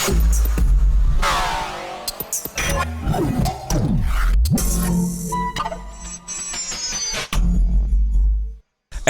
Hey,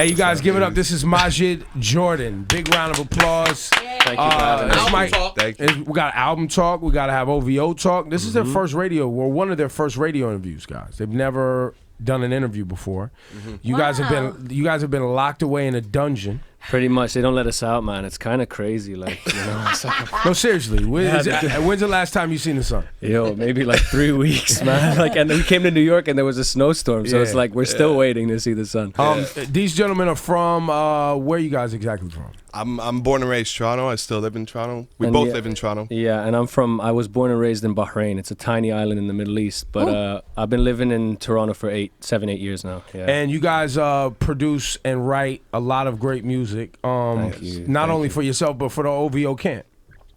you guys, give it up. This is Majid Jordan. Big round of applause. Thank you for having us. Thank you. We got album talk. We got to have OVO talk. This is their first radio, or one of their first radio interviews, guys. They've never done an interview before. You guys have been locked away in a dungeon. Pretty much, they don't let us out, man. It's kind of crazy, like, you know. It's like No, seriously. When's the last time you seen the sun? yo, maybe like 3 weeks, man. Like, and then we came to New York and there was a snowstorm, so it's like we're still waiting to see the sun. These gentlemen are from where are you guys exactly from? I'm born and raised Toronto. I still live in Toronto. We And both yeah, live in Toronto. Yeah, and I was born and raised in Bahrain. It's a tiny island in the Middle East, but I've been living in Toronto for 7, 8 years now. Yeah. And you guys produce and write a lot of great music. Thank you. Not only for yourself, but for the OVO camp.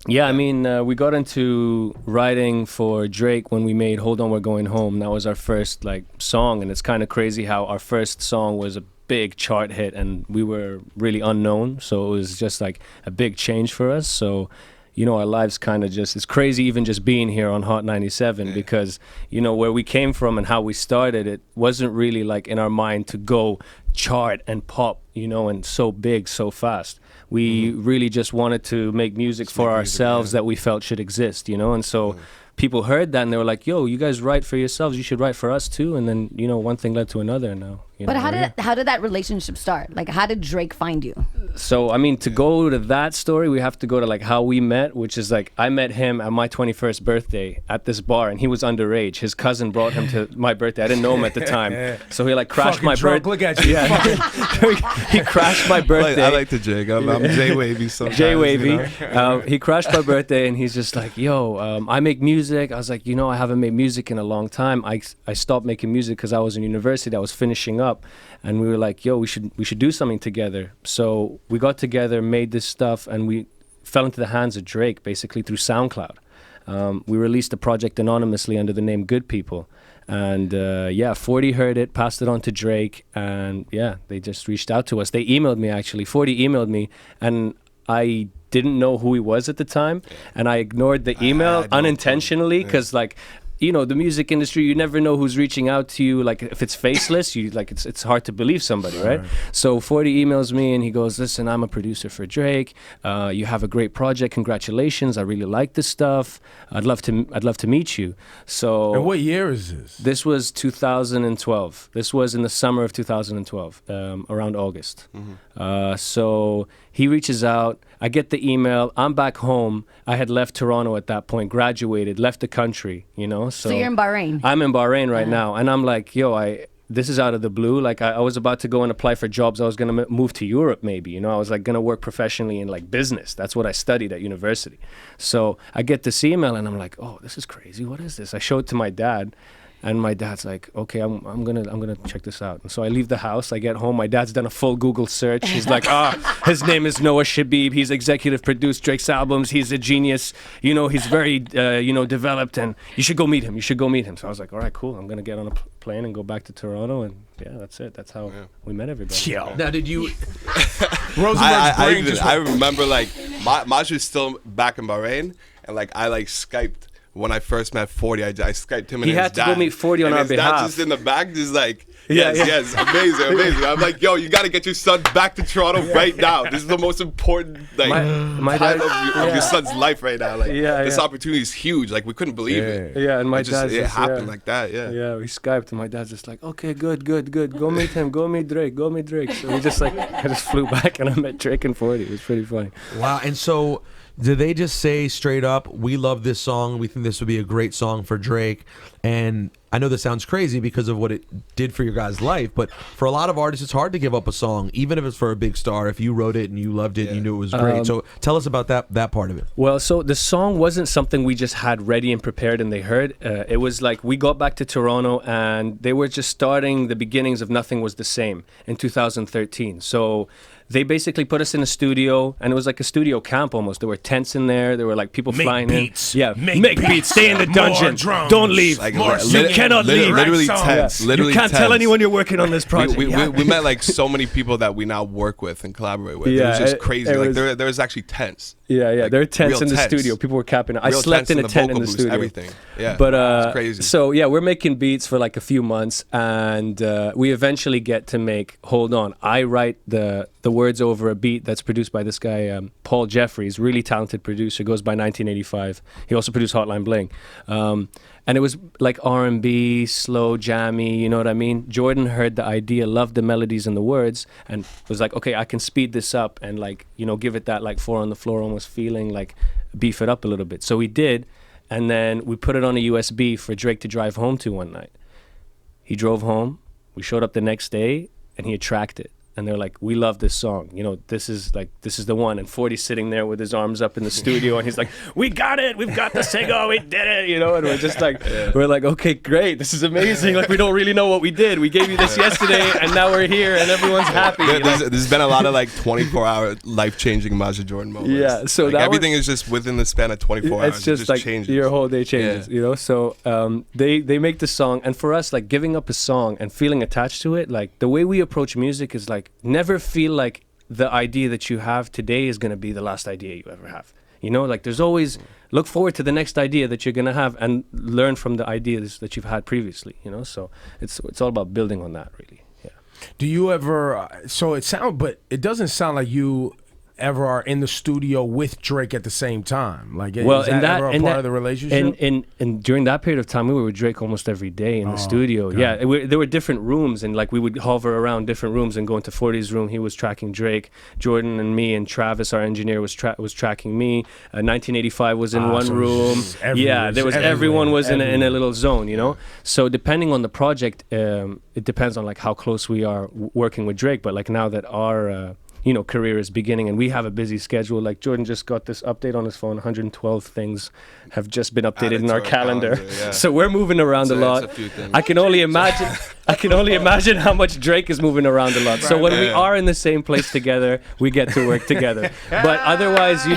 Yeah, I mean, we got into writing for Drake when we made "Hold On, We're Going Home." That was our first like song, and it's kind of crazy how our first song was a big chart hit, and we were really unknown, so it was just like a big change for us. So, you know, our lives kind of just, it's crazy even just being here on Hot 97 because, you know, where we came from and how we started, it wasn't really like in our mind to go chart and pop, you know, and so big so fast. We really just wanted to make music for ourselves that we felt should exist, you know, and so people heard that and they were like, yo, you guys write for yourselves, you should write for us too. And then, you know, one thing led to another now. You But know, how did that relationship start? Like, how did Drake find you? So, I mean, to go to that story, we have to go to like how we met, which is like I met him at my 21st birthday at this bar, and he was underage. His cousin brought him to my birthday. I didn't know him at the time, so he like crashed my birthday. Look at you. He crashed my birthday. I like to jig. I'm J-Wavy sometimes. J-Wavy. You know? He crashed my birthday, and he's just like, yo, I make music. I was like, you know, I haven't made music in a long time. I stopped making music because I was in university. I was finishing up. And we were like, yo, we should do something together. So we got together, made this stuff, and we fell into the hands of Drake, basically through SoundCloud. We released the project anonymously under the name Good People. And 40 heard it, passed it on to Drake, and yeah, they just reached out to us. They emailed me, actually. 40 emailed me, and I didn't know who he was at the time, and I ignored the email unintentionally because, like, you know, the music industry, you never know who's reaching out to you. Like, if it's faceless, you like it's hard to believe somebody, right? So 40 emails me and he goes, listen, I'm a producer for Drake. You have a great project. Congratulations. I really like this stuff. I'd love to meet you. So. And what year is this? This was 2012. This was in the summer of 2012, around August. So he reaches out. I get the email. I'm back home. I had left Toronto at that point, graduated, left the country, you know. So you're in Bahrain. I'm in Bahrain right now. And I'm like, yo, this is out of the blue. Like, I was about to go and apply for jobs. I was going to move to Europe maybe, you know. I was like going to work professionally in like business. That's what I studied at university. So I get this email and I'm like, oh, this is crazy. What is this? I show it to my dad. And my dad's like, okay, I'm gonna check this out. And so I leave the house. I get home. My dad's done a full Google search. He's like, his name is Noah Shabib. He's executive produced Drake's albums. He's a genius. You know, he's very, developed. And you should go meet him. So I was like, all right, cool. I'm gonna get on a plane and go back to Toronto. And yeah, that's it. That's how we met everybody. Yo. Now, did you? I remember like Majid was still back in Bahrain, and like I like Skyped. When I first met 40, I Skyped him and his dad. He had to go meet 40 on our behalf. Dad's just in the back, just like, yes, amazing. I'm like, yo, you got to get your son back to Toronto right now. This is the most important my time dad, of your son's life right now. Like, this opportunity is huge. Like, we couldn't believe it. Yeah, and my dad it happened like that. Yeah, we Skyped, and my dad's just like, okay, good. Go meet him. Go meet Drake. So we just I just flew back, and I met Drake and 40. It was pretty funny. Wow. And so, did they just say straight up, we love this song, we think this would be a great song for Drake? And I know this sounds crazy because of what it did for your guys' life, but for a lot of artists, it's hard to give up a song, even if it's for a big star. If you wrote it and you loved it and you knew it was great. So tell us about that part of it. Well, so the song wasn't something we just had ready and prepared and they heard. It was like we got back to Toronto and they were just starting the beginnings of Nothing Was the Same in 2013. So they basically put us in a studio, and it was like a studio camp almost. There were tents in there. There were like people flying beats. in. Yeah, Make beats. Stay in the dungeon. Don't leave. Like, You cannot leave. Literally Right tense. songs. Literally You can't tell tense. anyone you're working on this project. We met like so many people that we now work with and collaborate with. It Yeah, was just it crazy. was- Like there was actually tents. Yeah, Like, there are tents real in the tents. studio. People were capping it. I Real slept tents in a tent in vocal the booths, studio. everything. Yeah, But it's crazy. So yeah, we're making beats for like a few months, and we eventually get to make "Hold On." I write the words over a beat that's produced by this guy Paul Jeffries, really talented producer, goes by 1985. He also produced Hotline Bling, and it was like R&B, slow, jammy. You know what I mean? Jordan heard the idea, loved the melodies and the words, and was like, okay, I can speed this up and like give it that like 4 on the floor almost feeling, like beef it up a little bit. So we did. And then we put it on a USB for Drake to drive home to one night. He drove home. We showed up the next day, and he had tracked it. And they're like, "We love this song. This is the one." And 40's sitting there with his arms up in the studio, and he's like, "We got it. We've got the single. We did it." And we're just like, we're like, "Okay, great. This is amazing. Like, we don't really know what we did. We gave you this yesterday, and now we're here, and everyone's happy." There's been a lot of like 24-hour life-changing Majid Jordan moments. Yeah, so like, that everything is just within the span of 24 hours. It's just like changes. your whole day changes, Yeah. So they make the song, and for us, like giving up a song and feeling attached to it, like the way we approach music is like never feel like the idea that you have today is going to be the last idea you ever have. Like there's always look forward to the next idea that you're going to have and learn from the ideas that you've had previously. So it's all about building on that, really. Yeah. Do you ever? But it doesn't sound like you ever are in the studio with Drake at the same time. Like, well, is that ever a part of the relationship? And during that period of time, we were with Drake almost every day in the studio. God. Yeah, there were different rooms, and like we would hover around different rooms and go into 40's room. He was tracking Drake. Jordan and me and Travis, our engineer, was tracking me. 1985 was in one so room. everywhere, There was everywhere, everyone was in a everywhere. little zone. So depending on the project, it depends on like how close we are working with Drake. But like now that our career is beginning and we have a busy schedule. Like Jordan just got this update on his phone. 112 things have just been updated in our calendar. Yeah. So we're moving around a lot. It's a few things. I can only imagine how much Drake is moving around a lot. So when we are in the same place together, we get to work together. But otherwise,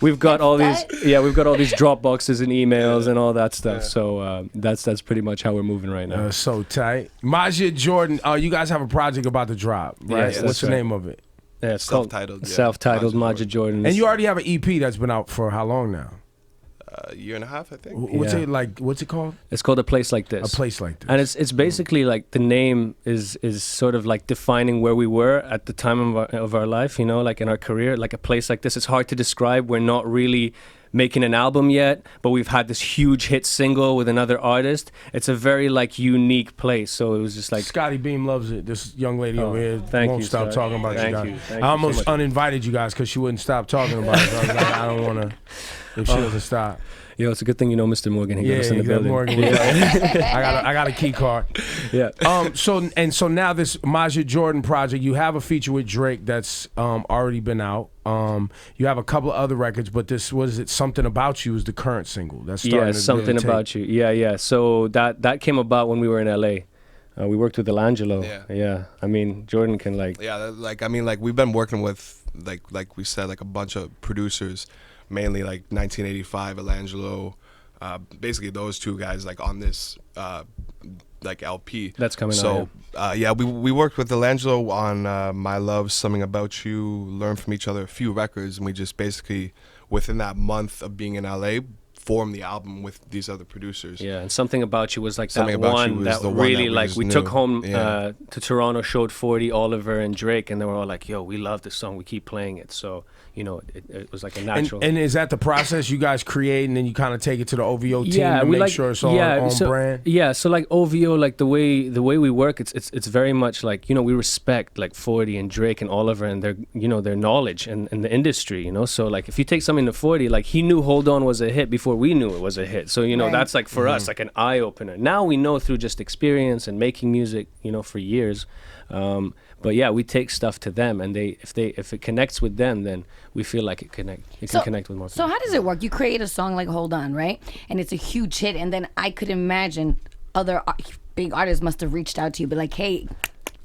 we've got all these drop boxes and emails and all that stuff. So that's pretty much how we're moving right now. So tight. Majid Jordan, you guys have a project about to drop, right? Yes, What's that's the right. name of it? Yeah, it's called Self-titled, yeah. Self-titled Majid Jordan. And you already have an EP that's been out for how long now? A year and a half, I think. What's Yeah. it like? What's it called? It's called A Place Like This. A Place Like This. And it's basically like the name is sort of like defining where we were at the time of our life, like in our career, like a place like this. It's hard to describe. We're not really making an album yet, but we've had this huge hit single with another artist. It's a very like unique place. So it was just like Scotty Beam loves it. This young lady over here thank won't you, stop Scott. talking about Thank you guys. you. Thank I you almost so much. uninvited you guys because she wouldn't stop talking about it. So I was like, I don't want to, if she doesn't stop. Yo, it's a good thing Mr. Morgan. He got us in the that building. Morgan. I got a key card. Yeah. So now this Majid Jordan project, you have a feature with Drake that's already been out. You have a couple of other records, but this was it. Something About You is the current single. That's starting to Something really take- About You. Yeah. So that came about when we were in LA. We worked with Delangelo. Yeah. I mean, Jordan can like. Yeah, we've been working with like we said, like a bunch of producers, mainly like 1985, Elangelo, basically those two guys like on this like LP. That's coming out. out. We worked with Elangelo on My Love, Something About You, Learn From Each Other, a few records, and we just basically within that month of being in LA formed the album with these other producers. Yeah, and Something About You was like Something that About You one was that the one really that we like just we knew. took home Yeah. to Toronto, showed 40, Oliver, and Drake, and they were all like, "Yo, we love this song. We keep playing it." So it was like a natural. And is that the process you guys create, and then you kind of take it to the OVO team to we make sure it's all on brand? Yeah, so like OVO, like the way we work, it's very much like we respect like 40 and Drake and Oliver and their their knowledge and the industry, So like if you take something to 40, like he knew Hold On was a hit before we knew it was a hit. So Right. that's like for us like an eye opener. Now we know through just experience and making music, for years. But yeah, we take stuff to them, and if it connects with them, then we feel like it can connect with more people. So how does it work? You create a song like Hold On, right? And it's a huge hit, and then I could imagine other big artists must have reached out to you, be like, hey,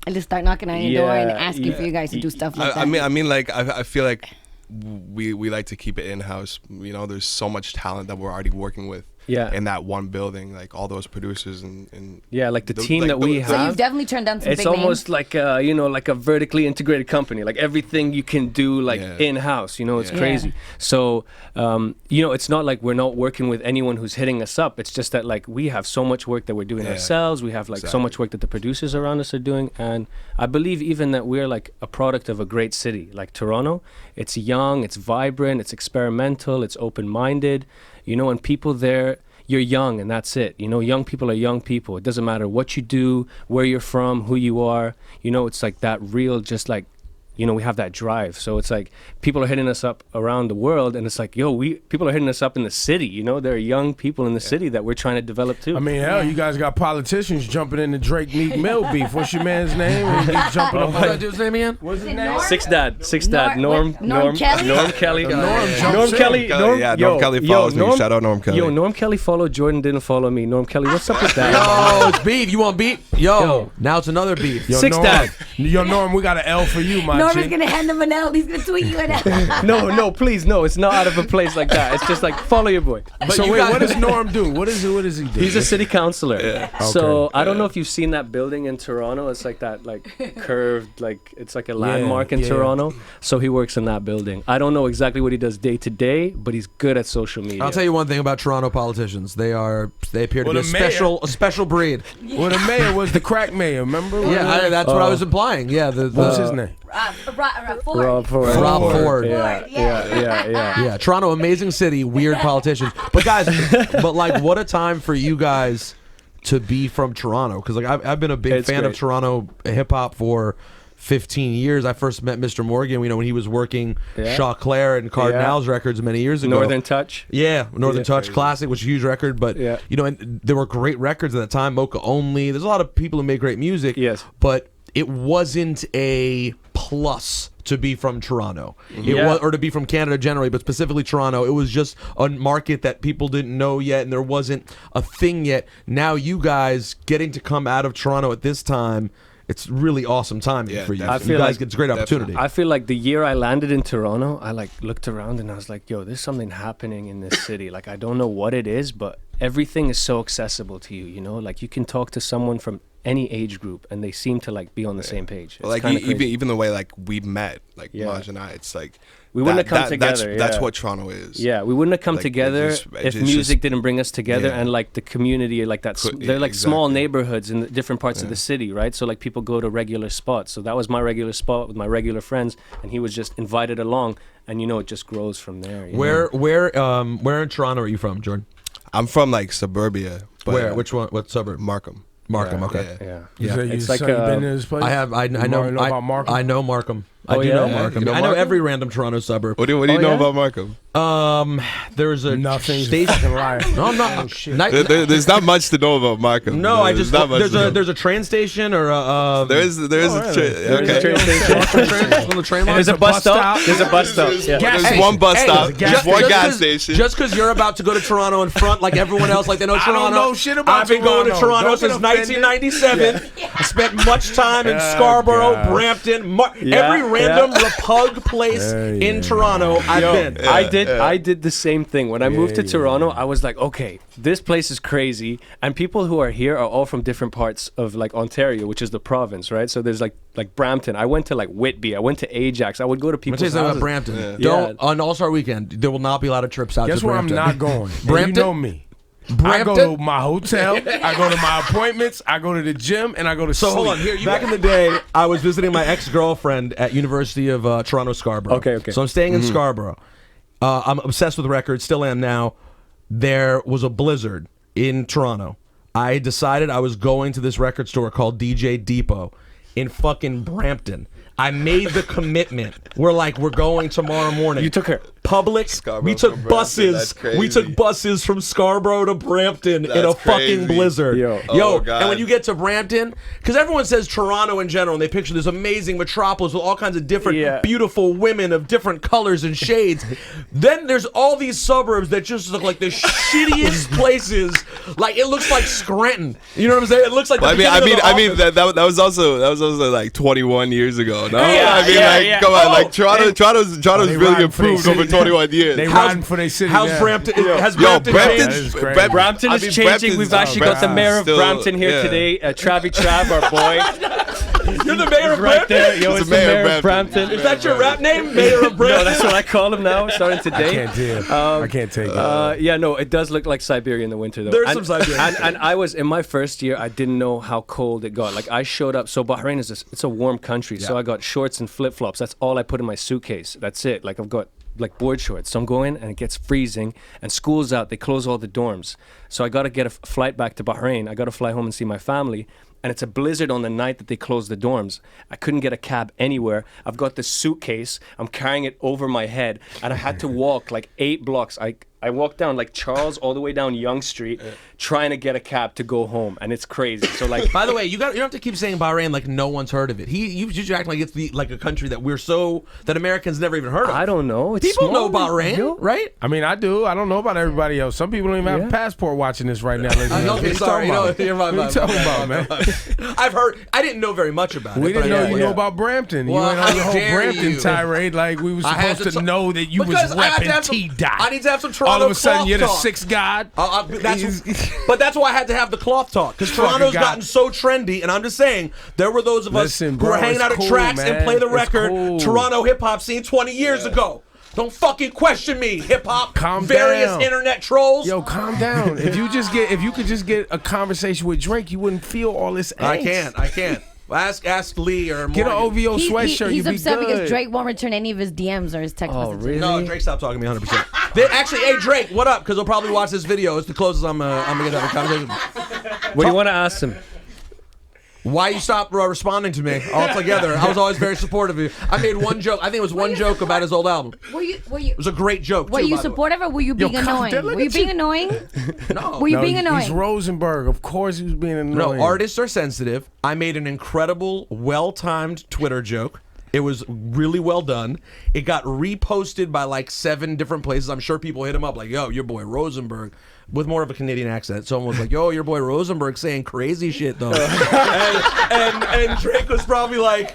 and just start knocking on your door and asking for you guys to do stuff like that. I mean, like I feel like we like to keep it in house. You know, there's so much talent that we're already working with. In that one building, like all those producers and like the team that we have. So you've definitely turned down some big names. It's almost like like a vertically integrated company. Like everything you can do like in house. You know, it's crazy. So it's not like we're not working with anyone who's hitting us up. It's just that like we have so much work that we're doing ourselves. We have like so much work that the producers around us are doing, and I believe even that we're like a product of a great city like Toronto. It's young, it's vibrant, it's experimental, it's open-minded. You know, and people there, you're young and that's it. You know, young people are young people. It doesn't matter what you do, where you're from, who you are. You know, it's like that real, just like, you know, we have that drive. So it's like people are hitting us up around the world, and it's like, people are hitting us up in the city. You know, there are young people in the city that we're trying to develop too. I mean, hell, you guys got politicians jumping into Drake Meek Mill beef. What's your man's name? He's jumping up. What's that dude's name again? What's his name? Six Dad, Norm Kelly. Norm Kelly. Norm Kelly follows me. Shout out Norm Kelly. Yo, Norm Kelly followed Jordan, didn't follow me. Norm Kelly, what's up with that? Yo, it's beef. You want beef? Yo, now it's another beef. Yo, Six Norm, Dad. Yo, Norm, we got an L for you, my Norm G. is gonna hand him an L. He's gonna tweet you an L. No, please, no. It's not out of a place like that. It's just like follow your boy. But so wait, what does Norm do? What does he do? He's a city councilor. So Okay. I don't know if you've seen that building in Toronto. It's like that, like curved, like it's like a landmark in Toronto. So he works in that building. I don't know exactly what he does day to day, but he's good at social media. I'll tell you one thing about Toronto politicians. They appear to be a special breed. Well, the mayor was the crack mayor. Remember? Yeah, that's what I was implying. Yeah, What's his name? Rob Ford. Rob Ford. Yeah. Toronto, amazing city, weird politicians. But guys, like, what a time for you guys to be from Toronto. Because like I've been a big fan of Toronto hip hop for 15 years. I first met Mr. Morgan, you know, when he was working Shaw Claire and Cardinals Records many years ago. Northern Touch. Yeah, Northern Touch Classic, which was a huge record. But, you know, and there were great records at that time, Mocha Only. There's a lot of people who made great music. Yes. But it wasn't a plus to be from Toronto. It was, or to be from Canada generally, but specifically Toronto. It was just a market that people didn't know yet, and there wasn't a thing yet. Now you guys getting to come out of Toronto at this time, it's really awesome timing for you. I feel like it's a great opportunity. I feel like the year I landed in Toronto, I like looked around and I was like, yo, there's something happening in this city. Like, I don't know what it is, but everything is so accessible to you, you know? Like, you can talk to someone from any age group and they seem to like be on the same page. Well, like even the way like we met, like Maj and I, it's like we wouldn't have come together. That's what Toronto is. Yeah, we wouldn't have come together if music didn't bring us together, and like the community, like that. They're like small neighborhoods in the different parts of the city, right? So like people go to regular spots. So that was my regular spot with my regular friends, and he was just invited along, and you know it just grows from there. Where in Toronto are you from, Jordan? I'm from like suburbia. But Where? Which one? What suburb? Markham. Okay. Yeah. It's like been in this place? I know about Markham? I know Markham. I do know Markham. You know I know Markham? every random Toronto suburb. What do you know about Markham? There's a Nothing. station. Liar. No, I'm not. Oh, shit. There's not much to know about Markham. No, I just not much there's a train station or a there's a train station on the train line. There's a bus stop. There's a bus stop. Yeah. There's one bus stop. There's one gas station. Just because you're about to go to Toronto in front, like everyone else, like they know Toronto. I don't know shit about I've been going to Toronto Don't since get offended. 1997. I spent much time in Scarborough, God. Brampton, every random repug place in Toronto I've been. I did the same thing. When I moved to Toronto, I was like, okay, this place is crazy. And people who are here are all from different parts of like Ontario, which is the province, right? So there's like Brampton. I went to like Whitby. I went to Ajax. I would go to people's houses. About Brampton. Don't on All-Star Weekend, there will not be a lot of trips out Guess to Brampton. where I'm not going? Brampton? You know me. I go to my hotel, I go to my appointments, I go to the gym, and I go to sleep. So hold on. Here, back in the day, I was visiting my ex-girlfriend at University of Toronto Scarborough. Okay. So I'm staying in Scarborough. I'm obsessed with records, still am now. There was a blizzard in Toronto. I decided I was going to this record store called DJ Depot in fucking Brampton. I made the commitment. We're going tomorrow morning. You took her. public. Scarborough We took from Brampton, buses. that's crazy. We took buses from Scarborough to Brampton in a That's fucking crazy. blizzard. Yo. Oh, God. And when you get to Brampton, because everyone says Toronto in general, and they picture this amazing metropolis with all kinds of different beautiful women of different colors and shades. Then there's all these suburbs that just look like the shittiest places. Like it looks like Scranton. You know what I'm saying? It looks like. Well, the I beginning of the mean, office. that was also like 21 years ago. No, Yeah, I mean, yeah, like, yeah. come on, Oh, like Toronto's they really riding for their improved over city now. 21 years. They riding for their city. How's now. Brampton? Has Yo, Brampton Brampton's changed? That is crazy. Brampton is changing. We've actually got the mayor of still- Brampton here yeah. today, Travi Trav, our boy. You're the mayor of Right Brampton? there. Yo, He's it's the the mayor of mayor of Brampton. Brampton. Is that your rap name? Mayor of Brampton? No, that's what I call him now, starting I today. can't deal. I can't take it. Yeah, no, it does look like Siberia in the winter, though. There's and, some Siberia. And I was, in my first year, I didn't know how cold it got. Like, I showed up, so Bahrain is it's a warm country, so I got shorts and flip-flops. That's all I put in my suitcase. That's it. Like, I've got like board shorts. So I'm going and it gets freezing and school's out. They close all the dorms. So I got to get a flight back to Bahrain. I got to fly home and see my family. And it's a blizzard on the night that they closed the dorms. I couldn't get a cab anywhere. I've got this suitcase. I'm carrying it over my head. And I had to walk like 8 blocks. I walked down like Charles all the way down Yonge Street trying to get a cab to go home. And it's crazy. So like, By the way, you don't have to keep saying Bahrain like no one's heard of it. You act like it's like a country that that Americans never even heard of. I don't know. It's People know small. Bahrain, Yo. right? I mean, I do. I don't know about everybody else. Some people don't even have a passport watching this right now. Ladies and gentlemen. Okay, sorry. What You're are you talking about, man? I've heard. I didn't know very much about it. We but didn't I know you know about Brampton. Well, You went on your how whole dare Brampton you. tirade like we were I had supposed to to- know that you was Because I had to repping have some- T-Dot. I need to have some Toronto All of a sudden, cloth you're the talk. sixth god. But that's why I had to have the cloth talk, because Fucking Toronto's God. gotten so trendy, and I'm just saying there were those of us Listen, who were bro, hanging it's out at cool, tracks man. and play the It's record cool. Toronto hip hop scene 20 years ago. Don't fucking question me, hip hop. Calm various down. internet trolls. Yo, calm down. If you could just get a conversation with Drake, you wouldn't feel all this angst. I can't. Ask Lee or Get an Morgan. OVO sweatshirt. He's you be upset good. because Drake won't return any of his DMs or his text Oh, messages. really? No, Drake stopped talking to me 100%. Actually, hey Drake, what up? Because he'll probably watch this video. It's the closest I'm gonna get to have a conversation. What do you want to ask him? Why you stopped responding to me altogether? I was always very supportive of you. I made one joke. I think it was one joke about his old album. It Were you was a great joke. were too, you by the way. supportive or were you being calm annoying? down, look Were you at being you. annoying? No. Were you being annoying? He's Rosenberg. Of course he was being annoying. No, artists are sensitive. I made an incredible, well-timed Twitter joke. It was really well done. It got reposted by like 7 different places. I'm sure people hit him up like, yo, your boy Rosenberg, with more of a Canadian accent. Someone was like, yo, your boy Rosenberg saying crazy shit though. and Drake was probably like,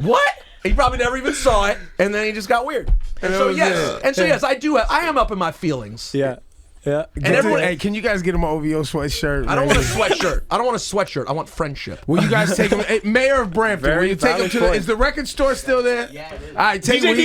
what? He probably never even saw it. And then he just got weird. And so yes, I am up in my feelings. Yeah. Yeah. And everyone, Hey, can you guys get him an OVO sweatshirt? I don't want a sweatshirt. I don't want a sweatshirt. I want friendship. Will you guys take him? Hey, Mayor of Brampton, Very will you take him valid to point. is the record store still there? Yeah, it is. All right, take him.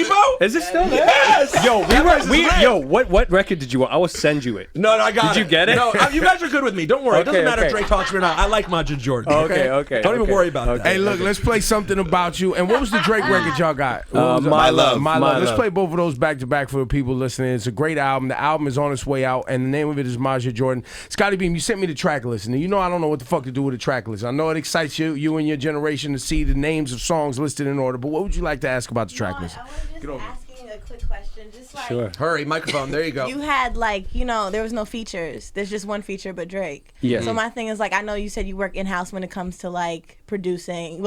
Is it still there? Yes! Yo, place is lit. what record did you want? I will send you it. No, I got it. Did you get it? No, you guys are good with me. Don't worry. It doesn't Okay, matter if okay. Drake talks to me or not. I like Majid Jordan. Okay. Don't even worry about that. Hey, look, let's play something about you. And what was the Drake record y'all got? What was it? My Love. My My Love. Let's Love. play both of those back to back for the people listening. It's a great album. The album is on its way out, and the name of it is Majid Jordan. Scotty Beam, you sent me the track list, and you know I don't know what the fuck to do with the track list. I know it excites you and your generation to see the names of songs listed in order, but what would you like to ask about the track list? I was just asking a quick question. Just like, Sure. Hurry, microphone. There you go. you had like, there was no features. There's just one feature, but Drake. Yeah. So my thing is like, I know you said you work in-house when it comes to like producing,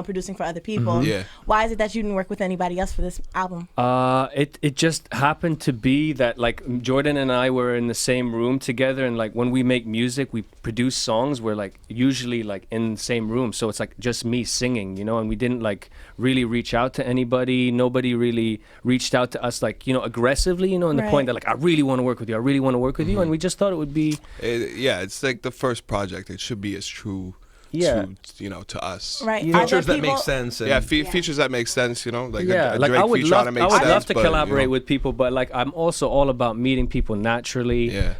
producing for other people. Yeah. Why is it that you didn't work with anybody else for this album? It just happened to be that like Jordan and I were in the same room together, and like when we make music, we produce songs. We're like usually like in the same room, so it's like just me singing, and we didn't like really reach out to anybody. Nobody really reached out to us like aggressively, in the Right. point that like I really want to work with you. I really want to work with you, and we just thought it would be It's like the first project. It should be as true to us. Right. Yeah. Are Features there that make people- sense. And Yeah, features that make sense, like yeah, a like Drake I would feature love, ought to make I would sense, love to but, collaborate with people, but like I'm also all about meeting people naturally. Yeah.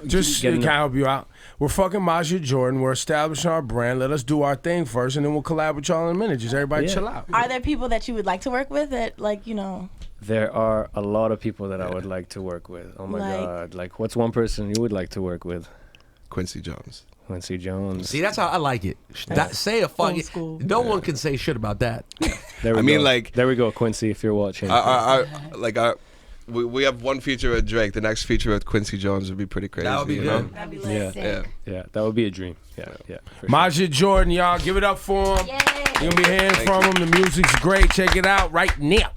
Just getting can I help you out? We're fucking Majid Jordan. We're establishing our brand. Let us do our thing first, and then we'll collab with y'all in a minute. Just everybody Yeah. chill out. Are there people that you would like to work with that There are a lot of people that I would like to work with. Oh my Like- God! Like, what's one person you would like to work with? Quincy Jones. Quincy Jones. See, that's how I like it. Say a fucking. Old school. No one can say shit about that. There we I mean, go. like- there we go, Quincy. If you're watching, we have one feature with Drake. The next feature with Quincy Jones would be pretty crazy. That would be you good. know? That'd be Yeah. sick. Yeah, that would be a dream. Yeah, for sure. Majid Jordan, y'all, give it up for him. Yay. You're gonna be hearing from him. The music's great. Check it out right now.